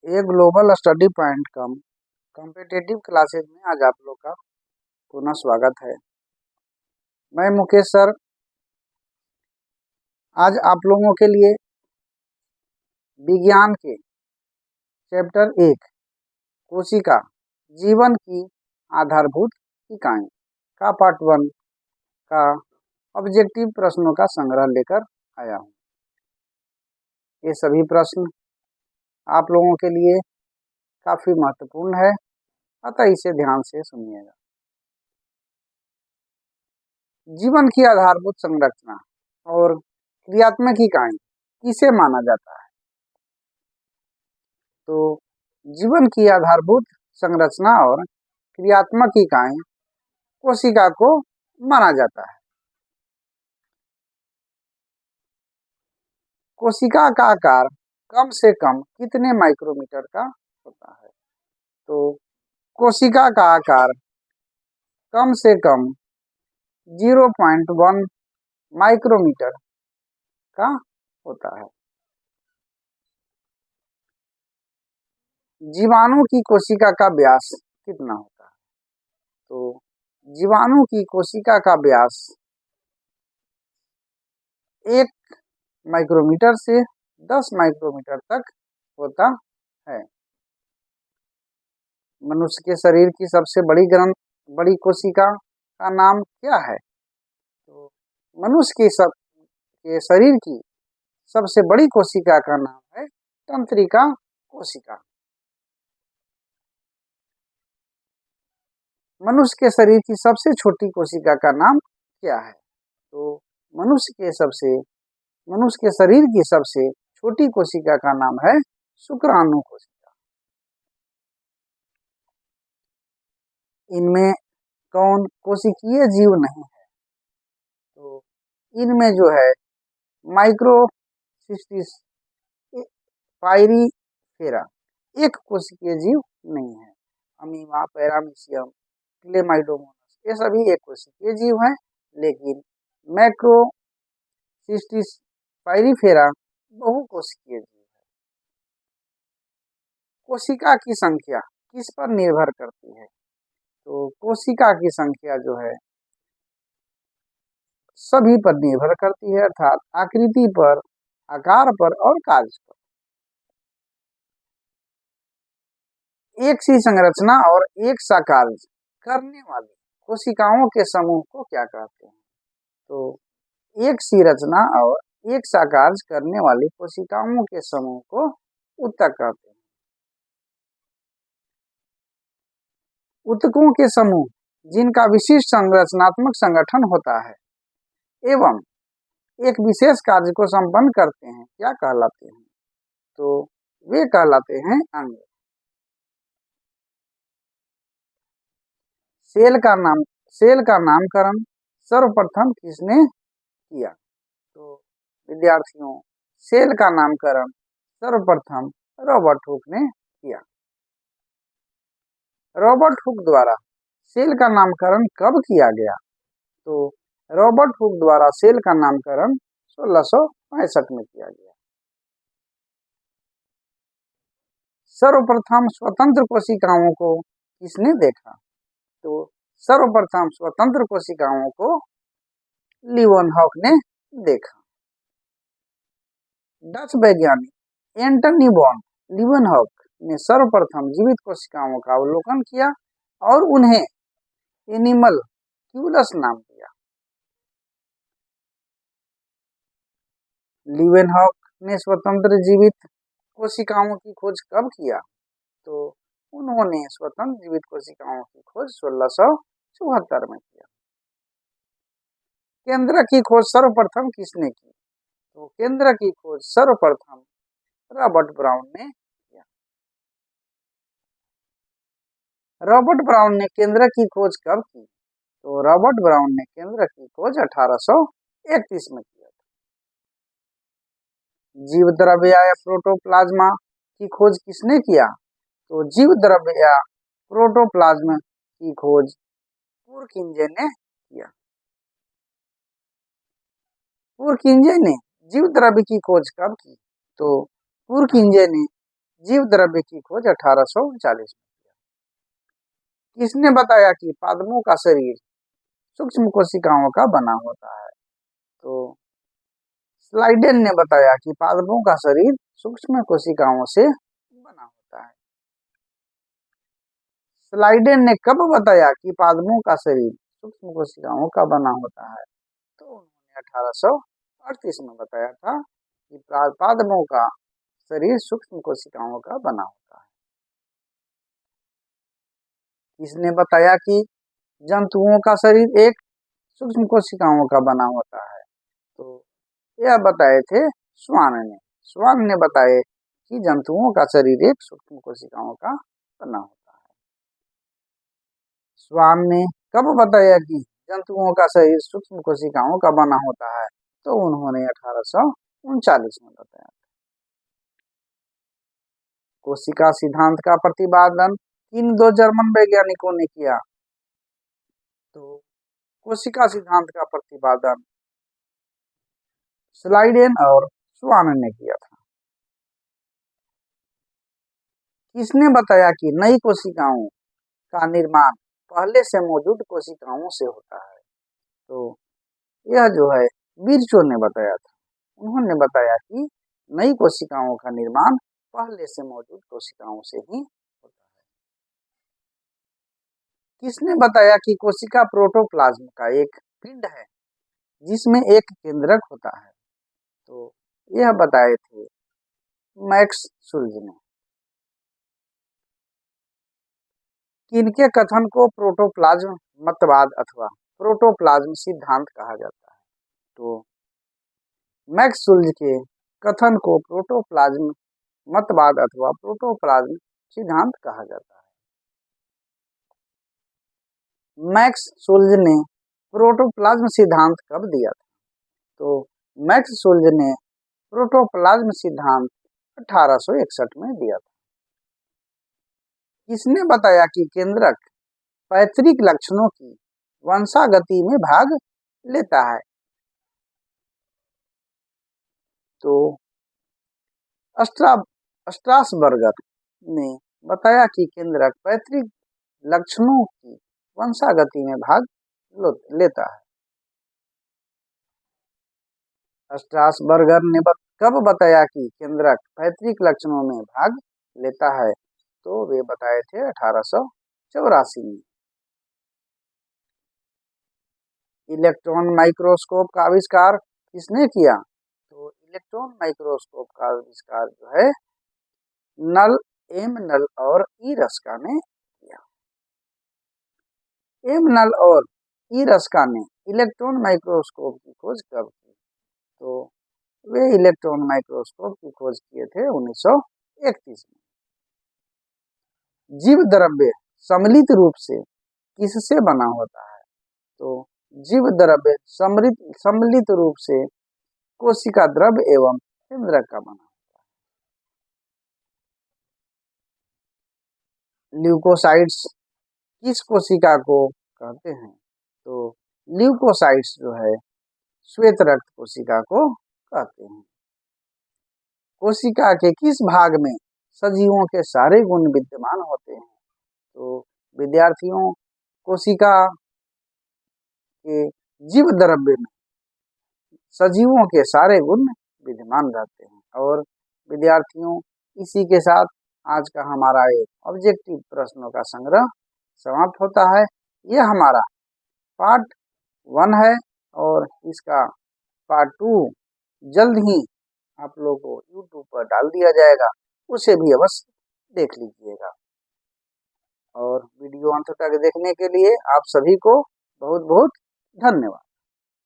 ये global study point कम competitive classes में आज आप लोग का पुनः स्वागत है। मैं मुकेश सर आज आप लोगों के लिए विज्ञान के चैप्टर 1 कोशिका जीवन की आधारभूत इकाई का पार्ट 1 का ऑब्जेक्टिव प्रश्नों का संग्रह लेकर आया हूँ। ये सभी प्रश्न आप लोगों के लिए काफ़ी महत्वपूर्ण है, अतः इसे ध्यान से सुनिएगा। जीवन की आधारभूत संरचना और क्रियात्मक इकाई किसे माना जाता है? तो जीवन की आधारभूत संरचना और क्रियात्मक इकाई कोशिका को माना जाता है। कोशिका का आकार कम से कम कितने माइक्रोमीटर का होता है? तो कोशिका का आकार कम से कम 0.1 माइक्रोमीटर का होता है। जीवाणु की कोशिका का व्यास कितना होता है? तो जीवाणु की कोशिका का व्यास 1 माइक्रोमीटर से 10 माइक्रोमीटर तक होता है। मनुष्य के शरीर की सबसे बड़ी कोशिका का नाम क्या है? तो मनुष्य के शरीर की सबसे बड़ी कोशिका का नाम है तंत्रिका कोशिका। मनुष्य के शरीर की सबसे छोटी कोशिका का नाम क्या है? तो मनुष्य के शरीर की सबसे छोटी कोशिका का नाम है शुक्राणु कोशिका। इनमें कौन कोशिकीय जीव नहीं है? तो इनमें जो है माइक्रोसिस्टिस पायरीफेरा एक कोशिकीय जीव नहीं है। अमीबा, पैरामीशियम, क्लेमाइडोमोनास ये सभी एक कोशिकीय जीव हैं, लेकिन मैक्रोसिस्टिस पायरीफेरा बहुकोशिकीय जीव है। कोशिका की संख्या किस पर निर्भर करती है? तो कोशिका की संख्या जो है सभी पर निर्भर करती है, अर्थात आकृति पर, आकार पर और कार्य पर। एक सी संरचना और एक सा कार्य करने वाली कोशिकाओं के समूह को क्या कहते हैं? तो एक सी रचना और एक सा कार्य करने वाली कोशिकाओं के समूह को ऊतक कहते हैं। ऊतकों के समूह जिनका विशिष्ट संरचनात्मक संगठन होता है एवं एक विशेष कार्य को संपन्न करते हैं क्या कहलाते हैं? तो वे कहलाते हैं अंग। सेल का नामकरण सर्वप्रथम किसने किया? तो विद्यार्थियों, सेल का नामकरण सर्वप्रथम रॉबर्ट हुक ने किया। रॉबर्ट हुक द्वारा सेल का नामकरण कब किया गया? तो रॉबर्ट हुक द्वारा सेल का नामकरण 1665 में किया गया। सर्वप्रथम स्वतंत्र कोशिकाओं को किसने देखा? तो सर्वप्रथम स्वतंत्र कोशिकाओं को लीवनहॉक ने देखा। डच वैज्ञानिक एंटनी वॉन लीवनहॉक ने सर्वप्रथम जीवित कोशिकाओं का अवलोकन किया और उन्हें एनिमल क्यूलस नाम दिया। लीवनहॉक ने स्वतंत्र जीवित कोशिकाओं की खोज कब किया? तो उन्होंने स्वतंत्र जीवित कोशिकाओं की खोज 1674 में किया। केंद्र की खोज सर्वप्रथम किसने की? तो केंद्र की खोज सर्वप्रथम रॉबर्ट ब्राउन ने किया। रॉबर्ट ब्राउन ने केंद्र की खोज कब की? तो रॉबर्ट ब्राउन ने केंद्र की खोज 1831 में किया। जीव द्रव्य या प्रोटोप्लाज्मा की खोज किसने किया? तो जीव द्रव्य या प्रोटोप्लाज्म की खोज पुरकिंजे ने किया। पुरकिंजे ने जीव द्रव्य की खोज कब की? तो पुरकिंजे ने जीव द्रव्य की खोज 1839 में किया। किसने बताया कि पादपों का शरीर सूक्ष्म कोशिकाओं का बना होता है? तो स्लाइडेन ने बताया कि पादपों का शरीर सूक्ष्म कोशिकाओं से बना होता है। स्लाइडेन ने कब बताया कि पादपों का शरीर सूक्ष्म कोशिकाओं का बना होता है? तो उन्होंने 1838 में बताया था कि पादपों का शरीर सूक्ष्म कोशिकाओं का बना होता है। किसने बताया कि जंतुओं का शरीर एक सूक्ष्म कोशिकाओं का बना होता है? तो यह बताए थे स्वान ने। स्वान ने बताए कि जंतुओं का शरीर एक सूक्ष्म कोशिकाओं का बना होता है। स्वान ने कब बताया कि जंतुओं का शरीर सूक्ष्म कोशिकाओं का बना होता है? तो उन्होंने 1839 में बताया। कोशिका सिद्धांत का प्रतिपादन किन दो जर्मन वैज्ञानिकों ने किया? तो कोशिका सिद्धांत का प्रतिपादन स्लाइडेन और स्वान ने किया था। किसने बताया कि नई कोशिकाओं का निर्माण पहले से मौजूद कोशिकाओं से होता है? तो यह जो है बिरचो ने बताया था। उन्होंने बताया कि नई कोशिकाओं का निर्माण पहले से मौजूद कोशिकाओं से ही होता है। किसने बताया कि कोशिका प्रोटोप्लाज्म का एक पिंड है जिसमें एक केंद्रक होता है? तो यह बताए थे मैक्स सुल्ज ने। किनके कथन को प्रोटोप्लाज्म मतवाद अथवा प्रोटोप्लाज्म सिद्धांत कहा जाता है? तो मैक्स सुल्ज के कथन को प्रोटोप्लाज्म मतवाद अथवा प्रोटोप्लाज्म सिद्धांत कहा जाता है। मैक्स सुल्ज ने प्रोटोप्लाज्म सिद्धांत कब दिया था? तो मैक्स सुल्ज ने प्रोटोप्लाज्म सिद्धांत 1861 में दिया था। किसने बताया कि केंद्रक पैतृक लक्षणों की वंशागति में भाग लेता है? तो स्ट्रासबर्गर ने बताया कि केंद्रक पैतृक लक्षणों की वंशागति में भाग लेता है। स्ट्रासबर्गर ने कब बताया कि केंद्रक पैतृक लक्षणों में भाग लेता है? तो वे बताए थे 1884 में। इलेक्ट्रॉन माइक्रोस्कोप का आविष्कार किसने किया? तो इलेक्ट्रॉन माइक्रोस्कोप का आविष्कार जो है एम नल और ई रस्का ने किया। एम नल और ई रस्का ने इलेक्ट्रॉन माइक्रोस्कोप की खोज कब की? तो वे इलेक्ट्रॉन माइक्रोस्कोप की खोज किए थे 1931 में। जीव द्रव्य सम्मिलित रूप से किससे बना होता है? तो जीव द्रव्य सम्मिलित रूप से कोशिका द्रव्य एवं केंद्रक का बना होता है। ल्यूकोसाइट्स किस कोशिका को कहते हैं? तो ल्यूकोसाइट्स जो है श्वेत रक्त कोशिका को कहते हैं। कोशिका के किस भाग में सजीवों के सारे गुण विद्यमान होते हैं? तो विद्यार्थियों, कोशिका के जीव द्रव्य में सजीवों के सारे गुण विद्यमान रहते हैं। और विद्यार्थियों, इसी के साथ आज का हमारा एक ऑब्जेक्टिव प्रश्नों का संग्रह समाप्त होता है। यह हमारा पार्ट 1 है और इसका पार्ट 2 जल्द ही आप लोगों को यूट्यूब पर डाल दिया जाएगा, उसे भी अवश्य देख लीजिएगा। और वीडियो अंत तक देखने के लिए आप सभी को बहुत बहुत धन्यवाद।